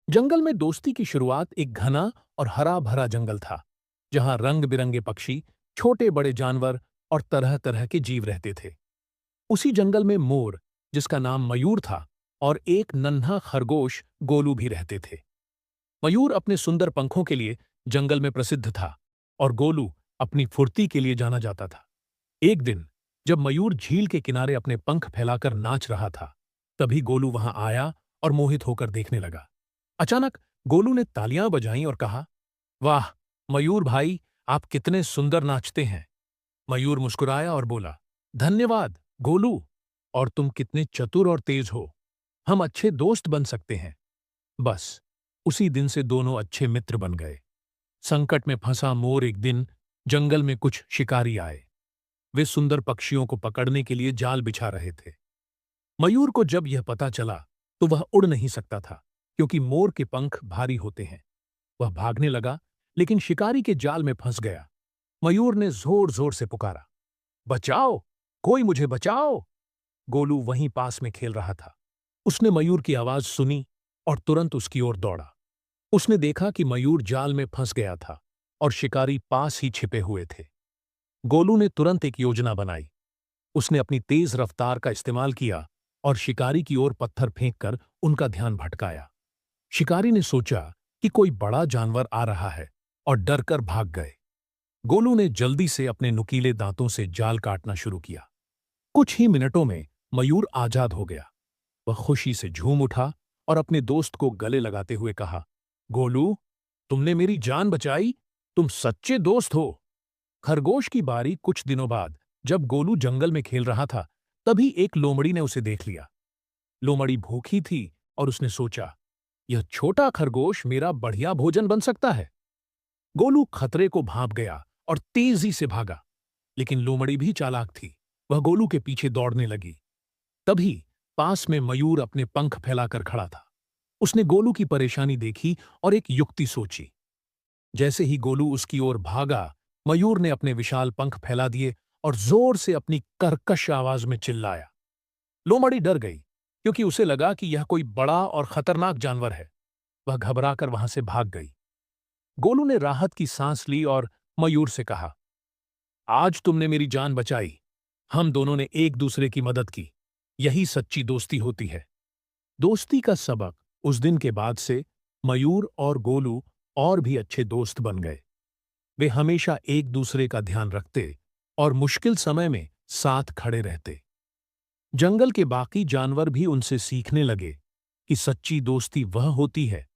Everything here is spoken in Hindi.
जंगल में दोस्ती की शुरुआत एक घना और हरा भरा जंगल था, जहां रंग बिरंगे पक्षी, छोटे बड़े जानवर और तरह तरह के जीव रहते थे। उसी जंगल में मोर, जिसका नाम मयूर था, और एक नन्हा खरगोश गोलू भी रहते थे। मयूर अपने सुंदर पंखों के लिए जंगल में प्रसिद्ध था, और गोलू अपनी फुर्ती के लिए जाना जाता था। एक दिन जब मयूर झील के किनारे अपने पंख फैलाकर नाच रहा था, तभी गोलू वहां आया और मोहित होकर देखने लगा। अचानक गोलू ने तालियां बजाईं और कहा, वाह मयूर भाई, आप कितने सुंदर नाचते हैं। मयूर मुस्कुराया और बोला, धन्यवाद गोलू, और तुम कितने चतुर और तेज हो। हम अच्छे दोस्त बन सकते हैं। बस उसी दिन से दोनों अच्छे मित्र बन गए। संकट में फंसा मोर एक दिन जंगल में कुछ शिकारी आए। वे सुंदर पक्षियों को पकड़ने के लिए जाल बिछा रहे थे। मयूर को जब यह पता चला तो वह उड़ नहीं सकता था, क्योंकि मोर के पंख भारी होते हैं। वह भागने लगा, लेकिन शिकारी के जाल में फंस गया। मयूर ने जोर जोर से पुकारा, बचाओ, कोई मुझे बचाओ। गोलू वहीं पास में खेल रहा था। उसने मयूर की आवाज सुनी और तुरंत उसकी ओर दौड़ा। उसने देखा कि मयूर जाल में फंस गया था और शिकारी पास ही छिपे हुए थे। गोलू ने तुरंत एक योजना बनाई। उसने अपनी तेज रफ्तार का इस्तेमाल किया और शिकारी की ओर पत्थर फेंककर उनका ध्यान भटकाया। शिकारी ने सोचा कि कोई बड़ा जानवर आ रहा है और डरकर भाग गए। गोलू ने जल्दी से अपने नुकीले दांतों से जाल काटना शुरू किया। कुछ ही मिनटों में मयूर आजाद हो गया। वह खुशी से झूम उठा और अपने दोस्त को गले लगाते हुए कहा, गोलू, तुमने मेरी जान बचाई। तुम सच्चे दोस्त हो। खरगोश की बारी कुछ दिनों बाद, जब गोलू जंगल में खेल रहा था, तभी एक लोमड़ी ने उसे देख लिया। लोमड़ी भूखी थी और उसने सोचा, यह छोटा खरगोश मेरा बढ़िया भोजन बन सकता है। गोलू खतरे को भांप गया और तेजी से भागा, लेकिन लोमड़ी भी चालाक थी। वह गोलू के पीछे दौड़ने लगी। तभी पास में मयूर अपने पंख फैलाकर खड़ा था। उसने गोलू की परेशानी देखी और एक युक्ति सोची। जैसे ही गोलू उसकी ओर भागा, मयूर ने अपने विशाल पंख फैला दिए और जोर से अपनी कर्कश आवाज में चिल्लाया। लोमड़ी डर गई, क्योंकि उसे लगा कि यह कोई बड़ा और खतरनाक जानवर है। वह घबराकर वहां से भाग गई। गोलू ने राहत की सांस ली और मयूर से कहा, आज तुमने मेरी जान बचाई। हम दोनों ने एक दूसरे की मदद की। यही सच्ची दोस्ती होती है। दोस्ती का सबक उस दिन के बाद से मयूर और गोलू और भी अच्छे दोस्त बन गए। वे हमेशा एक दूसरे का ध्यान रखते और मुश्किल समय में साथ खड़े रहते। जंगल के बाकी जानवर भी उनसे सीखने लगे कि सच्ची दोस्ती वह होती है